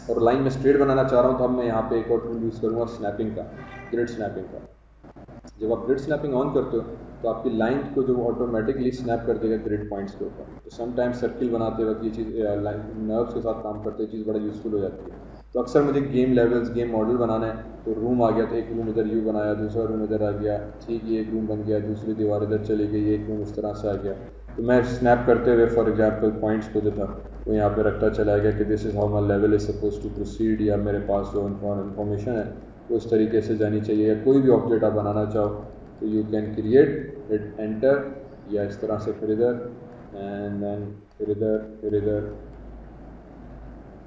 S1: और लाइन में स्ट्रेट बनाना चाह रहा हूँ, तो अब मैं यहाँ पे एक और टूल यूज़ करूँगा स्नैपिंग का, ग्रिड स्नैपिंग का। जब आप ग्रिड स्नैपिंग ऑन करते हो तो आपकी लाइन को जो ऑटोमेटिकली स्नैप कर देगा ग्रिड पॉइंट्स के ऊपर। तो समटाइम्स सर्किल बनाते वक्त ये चीज़ नर्व्स के साथ काम करते, चीज़ बड़ा यूज़फुल हो जाती है। तो अक्सर मुझे गेम लेवल्स, गेम मॉडल बनाना है, तो रूम आ गया तो एक रूम इधर यू बनाया, दूसरा रूम इधर आ गया, ठीक, ये एक रूम बन गया, दूसरी दीवार इधर चली गई, एक रूम इस तरह से आ गया। तो मैं स्नैप करते हुए फॉर एग्जांपल पॉइंट्स को जो था वो यहाँ पे रखता चला गया कि this is how my level is suppose to proceed, या मेरे पास जो इन्फॉर्मेशन है वो इस तरीके से जानी चाहिए। या कोई भी ऑब्जेक्ट आप बनाना चाहो तो you can create it, enter, या इस तरह से फिर इधर एंड देन फिर इधर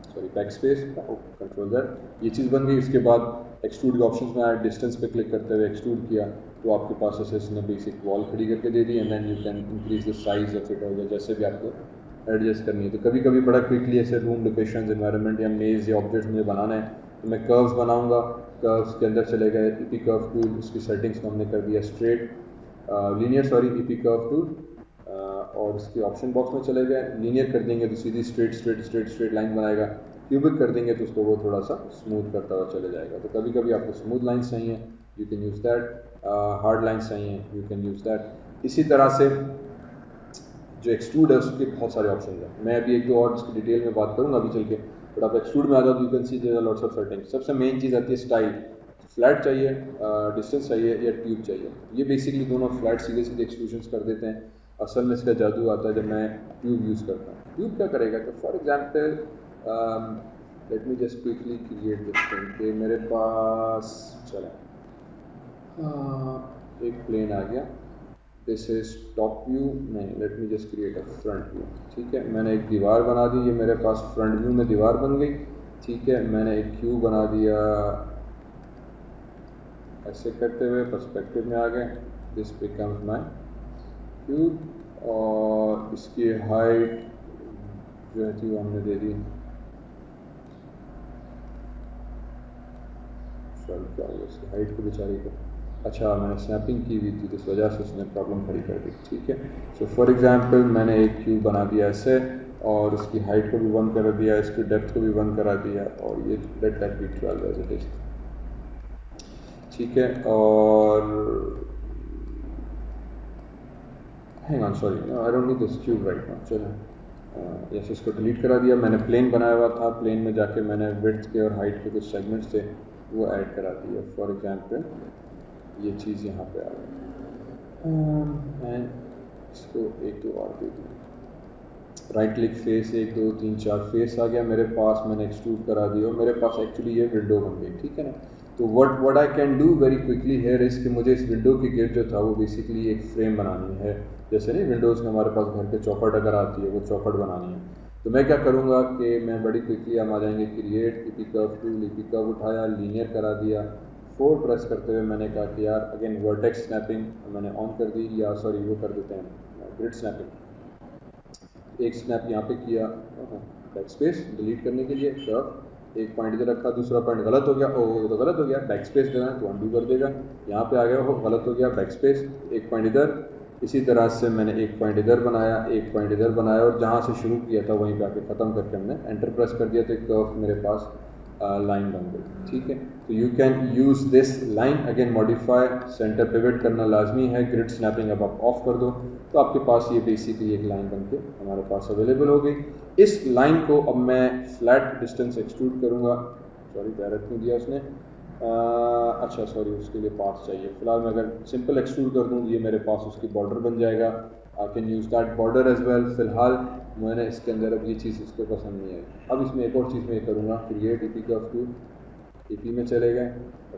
S1: sorry back space, control that, ये चीज़ बन गई। उसके बाद एक्सट्रूड के ऑप्शंस में आया, डिस्टेंस पे क्लिक करते हुए एक्सट्रूड किया तो आपके पास ऐसे इसने बेसिक वॉल खड़ी करके दे दी, and then you can increase the size of it, और जैसे भी आपको एडजस्ट करनी है। तो कभी कभी बड़ा क्विकली ऐसे रूम लोकेशन, एनवायरनमेंट या मेज या ऑब्जेक्ट मुझे बनाना है तो मैं कर्व्स बनाऊंगा, कर्व्स के अंदर चले गए ईपी कर्व टूल, उसकी सेटिंग्स को हमने कर दिया straight linear, sorry EP curve tool, और इसके ऑप्शन बॉक्स में चले गए, लीनियर कर देंगे तो सीधी स्ट्रेट लाइन बनाएगा, क्यूबिक कर देंगे तो उसको वो थोड़ा सा स्मूथ करता हुआ चले जाएगा। तो कभी कभी आपको स्मूथ लाइन्स चाहिए, you can use that, hard lines चाहिए, यू कैन यूज़ दैट। इसी तरह से जो एक्सट्रूड है उसके बहुत सारे ऑप्शन हैं, मैं अभी एक दो और इसकी डिटेल में बात करूँगा अभी चल के, बट आप एक्सट्रूड में आ जाओ तो you can see there are lots of settings. सबसे मेन चीज़ आती है स्टाइल, फ्लैट चाहिए, डिस्टेंस चाहिए या ट्यूब चाहिए। ये बेसिकली दोनों फ्लैट सीधे एक्सट्रूशंस कर देते हैं। असल में इसका जादू आता है जब मैं ट्यूब यूज़ करता हूँ। ट्यूब क्या करेगा कि for example let me just quickly create this thing कि मेरे पास चला एक प्लेन आ गया, दिस इज टॉप व्यू, नहीं late me just create a front view, ठीक है। मैंने एक दीवार बना दी, ये मेरे पास फ्रंट व्यू में दीवार बन गई, ठीक है। मैंने एक क्यूब बना दिया, ऐसे करते हुए पर्सपेक्टिव में आ गए, दिस बिकम्स माय क्यूब, और इसकी हाइट जो है थी वो हमने दे दी, सॉरी क्या हुआ इसकी हाइट को बेचारी को, अच्छा मैंने स्नैपिंग की हुई थी तो इस वजह से उसने प्रॉब्लम खड़ी कर दी, ठीक है। सो फॉर एग्जांपल मैंने एक क्यूब बना दिया ऐसे, और इसकी हाइट को भी 1 कर दिया, इसकी डेप्थ को भी 1 करा दिया, और ये let that be 12 as it is, ठीक है। और hang on, sorry I don't need this cube right now, चलो यस, इसको डिलीट करा दिया। मैंने प्लेन बनाया हुआ था, प्लेन में जाके मैंने विड्थ के और हाइट के कुछ सेगमेंट्स थे वो ऐड करा दिया। फॉर एग्जांपल ये चीज़ यहाँ पे आ गई, एंड इसको एक दो और दे दूँ, राइट क्लिक फेस 1 2 3 4 फेस आ गया मेरे पास, मैंने एक्सट्रूड करा दिया और मेरे पास एक्चुअली ये विंडो बन गई, ठीक है ना। तो what I can do very quickly here is कि मुझे इस विंडो की गिर्द जो था वो बेसिकली एक फ्रेम बनानी है, जैसे नहीं विंडोज़ में हमारे पास घर के चौखट अगर आती है वो चौखट बनानी है। तो मैं क्या करूँगा कि मैं बड़ी क्विकली हम आ जाएंगे create EP curve tool, EP curve उठाया, लीनियर करा दिया, 4 प्रेस करते हुए मैंने कहा कि यार अगेन वर्टेक्स स्नैपिंग मैंने ऑन कर दी, या सॉरी वो कर देते हैं ग्रिड स्नैपिंग, एक स्नैप यहाँ पे किया, बैक स्पेस डिलीट करने के लिए कर्व, एक पॉइंट इधर रखा, दूसरा पॉइंट गलत हो गया, ओह तो गलत हो गया, बैक स्पेस देना है तो अनडू कर देगा, यहाँ पे आ गया हो गलत हो गया, बैक स्पेस, एक पॉइंट इधर, इसी तरह से मैंने एक पॉइंट इधर बनाया, एक पॉइंट इधर बनाया और जहाँ से शुरू किया था वहीं पे आके ख़त्म करके हमने एंटर प्रेस कर दिया, तो एक कर्व मेरे पास लाइन बन गई, ठीक है। तो you can use this line again, modify, centre pivot करना लाजमी है, ग्रिड स्नैपिंग अब आप ऑफ कर दो तो आपके पास ये बेसिकली एक लाइन बन के हमारे पास अवेलेबल हो गई। इस लाइन को अब मैं फ्लैट डिस्टेंस एक्सट्रूड करूँगा, सॉरी डायरेक्ट नहीं दिया उसने, अच्छा सॉरी उसके लिए पाथ चाहिए, फिलहाल मैं अगर सिंपल एक्सट्रूड कर दूँ ये मेरे पास उसकी बॉर्डर बन जाएगा, I can use that border as well. फिलहाल मैंने इसके अंदर अब ये चीज़ इसको पसंद नहीं आई, अब इसमें एक और चीज़ मैं करूँगा, create EP curve tool, EP में चले गए,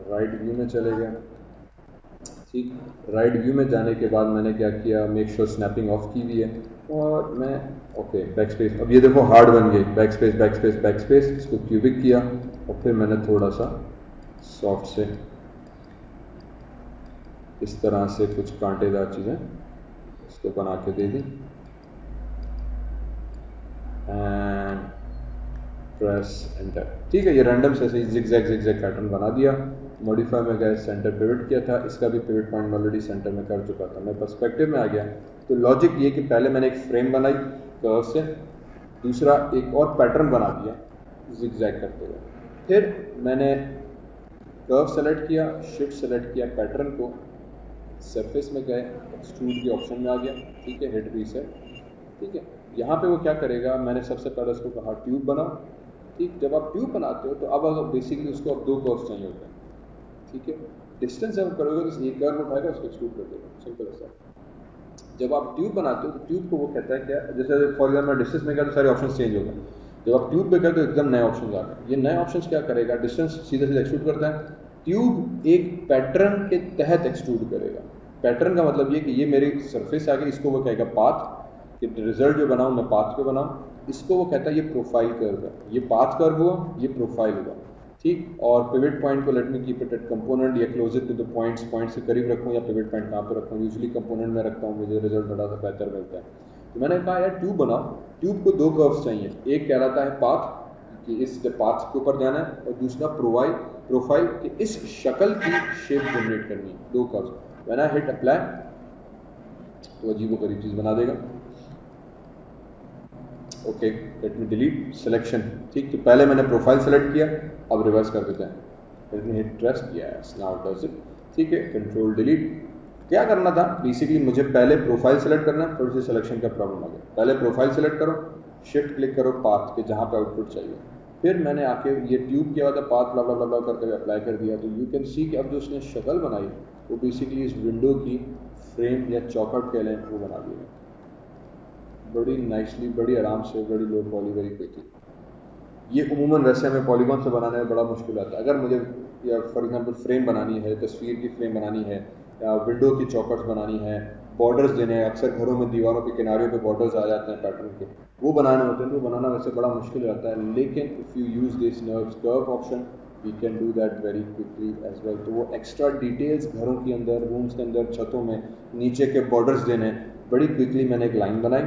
S1: राइट व्यू में चले गए, ठीक, राइट व्यू में जाने के बाद मैंने क्या किया, मेक श्योर स्नैपिंग ऑफ की हुई है और मैं ओके बैक स्पेस, अब ये देखो हार्ड बन गई, back space back space back space, इसको क्यूबिक किया और फिर मैंने थोड़ा सा सॉफ्ट से इस तरह से कुछ कांटेदार चीज़ें इसको बना के दे दी एंड प्रेस एंटर, ठीक है। ये रैंडम से जिगजैग पैटर्न बना दिया, मॉडिफाई में गए, सेंटर पिवट किया था, इसका भी पिवट पॉइंट ऑलरेडी सेंटर में कर चुका था, मैं पर्सपेक्टिव में आ गया। तो लॉजिक ये कि पहले मैंने एक फ्रेम बनाई कर्व से, दूसरा एक और पैटर्न बना दिया जिगजैग करते हुए, फिर मैंने कर्व सेलेक्ट किया, शिफ्ट सेलेक्ट किया, पैटर्न को सरफेस में गए, एक्सट्रूड के ऑप्शन में आ गया, ठीक है, हिट रीसेट, ठीक है। यहाँ पे वो क्या करेगा, मैंने सबसे पहले उसको कहा ट्यूब बनाओ, ठीक, जब आप ट्यूब बनाते हो तो अब अगर बेसिकली उसको अब 2 कर्व्स चाहिए होते हैं, ठीक है। डिस्टेंस जब करोगे तो एक कर्व उठाएगा उसको एक्सट्रूड कर देगा, सिंपल ऐसा। जब आप ट्यूब बनाते हो तो ट्यूब को वो कहता है क्या, जैसे फॉर एग्जाम्पल डिस्टेंस में क्या तो सारे ऑप्शन चेंज हो गए, जब आप ट्यूब पे करते हो एकदम नए ऑप्शन आ गए, ये नए ऑप्शन क्या करेगा, डिस्टेंस सीधे सीधे एक्सट्रूड करता है, ट्यूब एक पैटर्न के तहत एक्सट्रूड करेगा। पैटर्न का मतलब ये कि ये मेरी सरफेस आ गई, इसको वो कहेगा पाथ, कि रिजल्ट जो बनाऊँ मैं पाथ पे बनाऊँ, इसको वो कहता है ये प्रोफाइल कर्व है, ये पाथ कर्व हुआ, ये प्रोफाइल हुआ, ठीक। और पिवट पॉइंट को let me keep it at component, या close it to the points, point से करीब रखूँ या पिवट पॉइंट कहाँ पे रखूँ, यूजुअली कंपोनेंट में रखता हूँ, मुझे रिजल्ट बड़ा सा बेहतर मिलता है। तो मैंने कहा यार ट्यूब बनाओ, ट्यूब को 2 कर्व्स चाहिए, एक कहलाता है पाथ कि इस पाथ के ऊपर जाना है, और दूसरा प्रोफाइल कि इस शक्ल की शेप जनरेट करनी है, 2 curves. When I hit apply तो अजीब व गरीब चीज़ बना देगा, okay let me delete selection, ठीक। तो पहले मैंने प्रोफाइल सेलेक्ट किया, अब रिवर्स कर देते हैं, let me hit trust, yes now it does it, ठीक है। कंट्रोल डिलीट, क्या करना था बेसिकली, मुझे पहले प्रोफाइल सेलेक्ट करना है, थोड़ी सी सिलेक्शन का प्रॉब्लम आ गया, पहले प्रोफाइल सेलेक्ट करो, शिफ्ट क्लिक करो पाथ के जहाँ पे आउटपुट चाहिए, फिर मैंने आके ये ट्यूब किया हुआ था पाथ ब्ला ब्ला ब्ला करके अप्लाई कर दिया। तो यू कैन सी कि अब जो उसने शक्ल बनाई वो बेसिकली इस विंडो की फ्रेम या चौखट कह लें वो बना दी है, बड़ी नाइसली, बड़ी आराम से, बड़ी लो पॉली, वेरी क्विकली। ये उमूमन वैसे हमें पॉलीगॉन से बनाने में बड़ा मुश्किल आता है, अगर मुझे या फॉर एग्जांपल फ्रेम बनानी है, तस्वीर की फ्रेम बनानी है, या विंडो की चौखट बनानी है, बॉर्डर्स देने हैं, अक्सर घरों में दीवारों के किनारियों पे बॉर्डर्स आ जाते हैं पैटर्न के, वो बनाने होते हैं, तो बनाना वैसे बड़ा मुश्किल रहता है, लेकिन if you use this nurbs curve option we can do that very quickly as well. तो वो एक्स्ट्रा डिटेल्स घरों के अंदर, रूम्स के अंदर, छतों में नीचे के बॉर्डर्स देने, बड़ी क्विकली मैंने एक लाइन बनाई,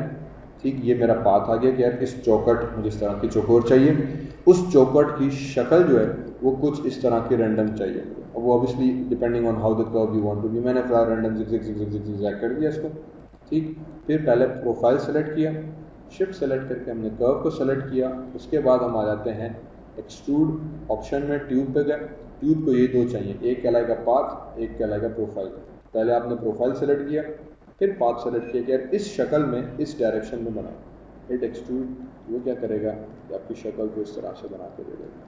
S1: ठीक। ये मेरा पाथ आ गया कि यार इस चौखट मुझे इस तरह की चौकोर चाहिए, उस चौखट की शक्ल जो है वो कुछ इस तरह की रैंडम चाहिए मुझे, अब वो obviously depending on how the curve you want to be, मैंने फिलहाल रैंडम जिग कर दिया इसको, ठीक। फिर पहले प्रोफाइल सेलेक्ट किया, शिफ्ट सेलेक्ट करके हमने कर्व को सेलेक्ट किया, उसके बाद हम आ जाते हैं एक्सट्रूड ऑप्शन में, ट्यूब पे गए, ट्यूब को ये 2 चाहिए, एक कहलाएगा पाथ, एक कहलाएगा प्रोफाइल। पहले आपने प्रोफाइल सेलेक्ट किया, फिर पाथ सेलेक्ट किया कि यार इस शक्ल में, इस डायरेक्शन में बनाओ, हिट एक्सट्रूड, वो क्या करेगा कि आपकी शक्ल को इस तरह से बना के दे देगा,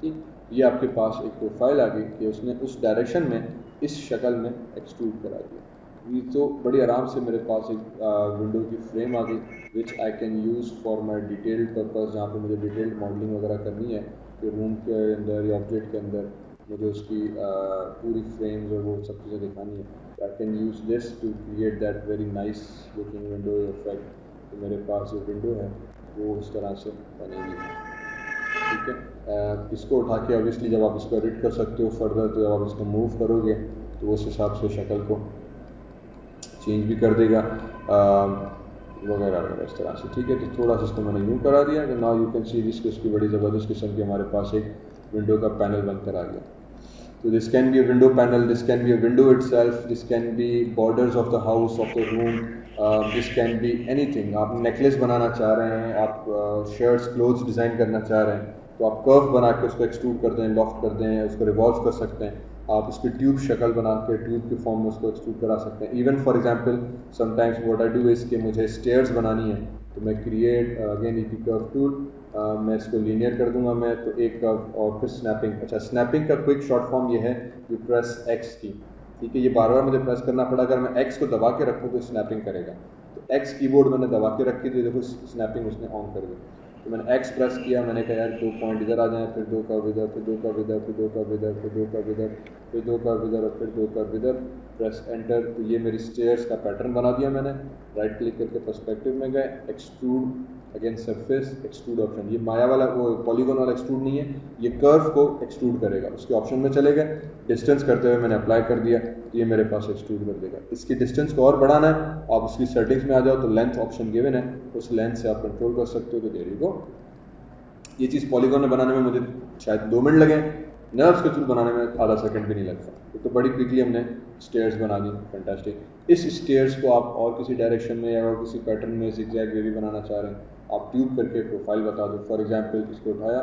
S1: ठीक। ये आपके पास एक प्रोफाइल आ गई कि उसने उस डायरेक्शन में इस शक्ल में एक्सट्रूड करा दिया। ये तो बड़ी आराम से मेरे पास एक विंडो की फ्रेम आ गई which I can use for my detailed purpose, जहाँ पे मुझे डिटेल्ड मॉडलिंग वगैरह करनी है कि रूम के अंदर या ऑब्जेक्ट के अंदर मुझे उसकी पूरी फ्रेम्स और वो सब चीज़ें दिखानी है। I can use this to create that very nice looking window effect. तो मेरे पास जो विंडो है वो उस तरह से बनेगी, ठीक है। इसको उठा के ऑब्वियसली जब आप इसको एडिट कर सकते हो फर्दर, तो जब आप इसको मूव करोगे तो उस हिसाब से शक्ल को चेंज भी कर देगा वगैरह वगैरह इस तरह से, ठीक है। तो थोड़ा सा इसको मैंने यूँ करा दिया। तो now you can see this, इसकी बड़ी ज़बरदस्त किस्म की हमारे पास एक विंडो का पैनल बनकर आ गया। तो this can be a window panel, this can be a window itself, this can be borders of the house of the room, this can be anything. आप नेकलेस बनाना चाह रहे हैं, आप शर्ट्स क्लोथ्स डिज़ाइन करना चाह रहे हैं, तो आप कर्व बना के उसको एक्सट्रूड कर दें, लॉफ्ट कर दें, उसको रिवॉल्व कर सकते हैं। आप इसकी ट्यूब शक्ल बना के ट्यूब के फॉर्म में उसको एक्सट्रूड करा सकते हैं। Even for example sometimes what I do is कि मुझे स्टेयर्स बनानी है, तो मैं create again EP curve tool, मैं इसको लीनियर कर दूंगा मैं, तो एक कर्व और फिर स्नैपिंग। अच्छा, स्नैपिंग का क्विक शॉर्ट फॉर्म ये है, यू प्रेस एक्स की, ठीक है। ये बार बार मुझे प्रेस करना पड़ा, अगर मैं एक्स को दबा के रखूँ तो स्नैपिंग करेगा। तो एक्स कीबोर्ड मैंने दबा के रखी थी, देखो स्नैपिंग उसने ऑन कर दी। तो मैंने एक्स प्रेस किया, मैंने कहा यार 2 पॉइंट इधर आ जाएं, फिर 2 कर्व इधर, फिर 2 कर्व इधर, फिर 2 कर्व इधर, फिर 2 कर्व इधर, फिर 2 कर्व इधर और फिर 2 कर्व इधर, प्रेस एंटर। तो ये मेरी स्टेयर्स का पैटर्न बना दिया मैंने। राइट क्लिक करके पर्सपेक्टिव में गए, extrude, again surface, extrude option. ये माया वाला वो पॉलीगॉन वाला एक्सट्रूड नहीं है, ये कर्व को एक्सट्रूड करेगा। उसके ऑप्शन में चले गए, डिस्टेंस करते हुए मैंने अप्लाई कर दिया, तो ये मेरे पास एक्सट्रूड कर देगा। इसकी डिस्टेंस को और बढ़ाना है, आप उसकी सेटिंग्स में आ जाओ तो लेंथ ऑप्शन गिवन है, उस लेंथ से आप कंट्रोल कर सकते हो। तो देयर यू गो। ये चीज़ पॉलीगॉन में बनाने में मुझे शायद 2 मिनट लगे, नर्व्स के थ्रू बनाने में आधा सेकंड भी नहीं लगता। तो बड़ी क्विकली हमने स्टेयर्स बना दी, फैंटास्टिक। इस स्टेयर्स को आप और किसी डायरेक्शन में या और किसी पैटर्न में ज़िगज़ैग वे भी बनाना चाह रहे हैं, आप ट्यूब करके प्रोफाइल बता दो। फॉर एग्जांपल इसको उठाया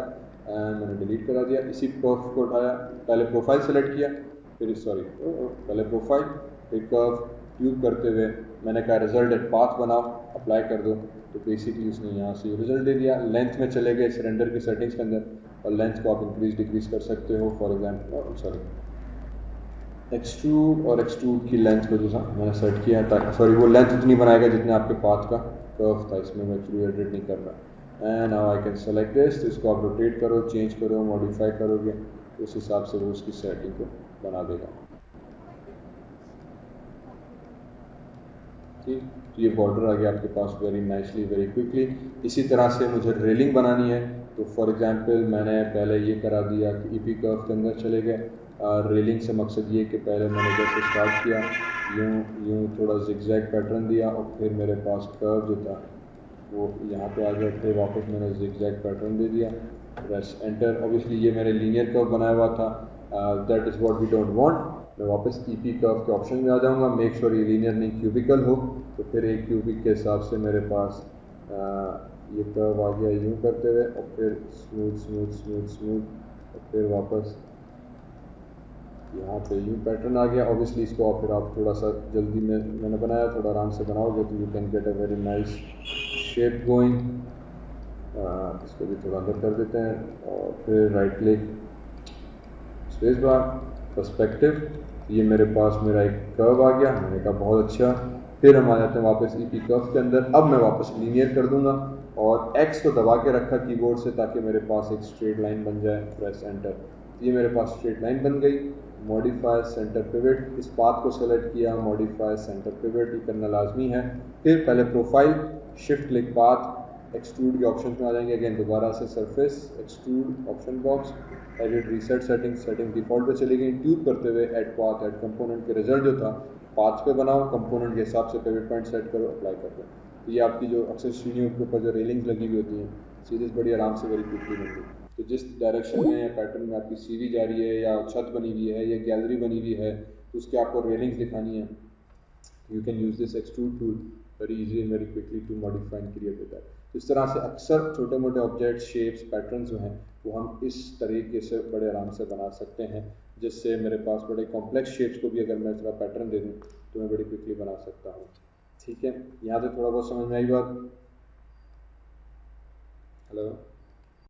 S1: एंड मैंने डिलीट करा दिया, इसी कर्व को उठाया, पहले प्रोफाइल सेलेक्ट किया, फिर पहले प्रोफाइल, फिर कर्व, ट्यूब करते हुए मैंने कहा रिजल्ट एट पाथ बनाओ, अप्लाई कर दो। तो बेसिकली उसने यहाँ से रिजल्ट दे दिया। लेंथ में चले गए सरेंडर की सेटिंग्स के अंदर, और लेंथ को आप इंक्रीज डिक्रीज कर सकते हो। फॉर एग्जांपल एक्सट्रूड, और एक्सट्रूड की लेंथ को जो था मैंने सेट किया है, ताकि वो लेंथ उतनी बनाएगा जितने आपके पाथ का कर्व था। इसमें मैं एक्चुअली एडिट नहीं कर रहा। And now I can select this. तो इसको आप रोटेट करो, चेंज करो, मॉडिफाई करोगे, तो उस हिसाब से वो उसकी सेटिंग को बना देगा, ठीक। तो ये बॉर्डर आ गया आपके पास वेरी नाइसली, वेरी क्विकली। इसी तरह से मुझे रेलिंग बनानी है, तो फॉर एग्जांपल मैंने पहले ये करा दिया कि ईपी कर्व के अंदर चले गए। रेलिंग से मकसद ये कि पहले मैंने जैसे स्टार्ट किया यूँ थोड़ा जिगजैग पैटर्न दिया, और फिर मेरे पास कर्व जो था वो यहाँ पे आ गया, फिर वापस मैंने जिगजैग पैटर्न दे दिया, प्रेस एंटर। ऑब्वियसली ये मैंने लीनियर कर्व बनाया हुआ था, that is what we don't want. मैं वापस ईपी कर्व के ऑप्शन में आ जाऊँगा, मेक श्योर ये लीनियर नहीं क्यूबिकल हो। तो फिर एक क्यूबिक के हिसाब से मेरे पास ये कर्व आ गया यूँ करते हुए, और फिर स्मूथ स्मूथ स्मूथ स्मूथ, और फिर वापस यहाँ पे यूँ पैटर्न आ गया। ऑब्वियसली इसको फिर आप थोड़ा सा जल्दी में मैंने बनाया, थोड़ा आराम से बनाओगे तो you can get a very nice shape going. इसको भी थोड़ा अंदर कर देते हैं, और फिर right click, space bar, perspective. ये मेरे पास मेरा एक कर्व आ गया, मैंने कहा बहुत अच्छा। फिर हम आ जाते हैं वापस ईपी कर्व के अंदर। अब मैं वापस लीनियर कर दूंगा, और एक्स को दबा के रखा कीबोर्ड से ताकि मेरे पास एक स्ट्रेट लाइन बन जाए, प्रेस एंटर। ये मेरे पास स्ट्रेट लाइन बन गई। मॉडिफाई सेंटर पिवट, इस पाथ को सेलेक्ट किया, मॉडिफाई सेंटर पिवट, ये करना लाजमी है। फिर पहले profile, shift click path, extrude के ऑप्शन में आ जाएंगे, अगेन दोबारा से surface, extrude option box, edit reset setting default पे चली गई। ट्यूब करते हुए एड पाथ, एड कंपोनेंट के रिजल्ट जो था पाथ पे बनाओ, कंपोनेंट के हिसाब से पिवट पॉइंट सेट करो, अप्लाई कर दो। तो ये आपकी जो अक्सर सीढ़ियों के ऊपर जो रेलिंग्स लगी हुई होती हैं, सीरीज बड़ी आराम से वेरी क्विकली बनती है। तो जिस डायरेक्शन में या पैटर्न में आपकी सीढ़ी जा रही है, या छत बनी हुई है, या गैलरी बनी हुई है, तो उसके आपको रेलिंग्स दिखानी है, you can use this extrude tool very easy and very quickly to modify and create with that. तो इस तरह से अक्सर छोटे मोटे ऑब्जेक्ट, शेप्स, पैटर्न्स जो हैं वो हम इस तरीके से बड़े आराम से बना सकते हैं, जिससे मेरे पास बड़े कॉम्प्लेक्स शेप्स को भी अगर मैं थोड़ा पैटर्न दे दूँ तो मैं बड़ी क्विकली बना सकता हूँ, ठीक है। यहाँ से थोड़ा बहुत समझ में आई बात? हेलो।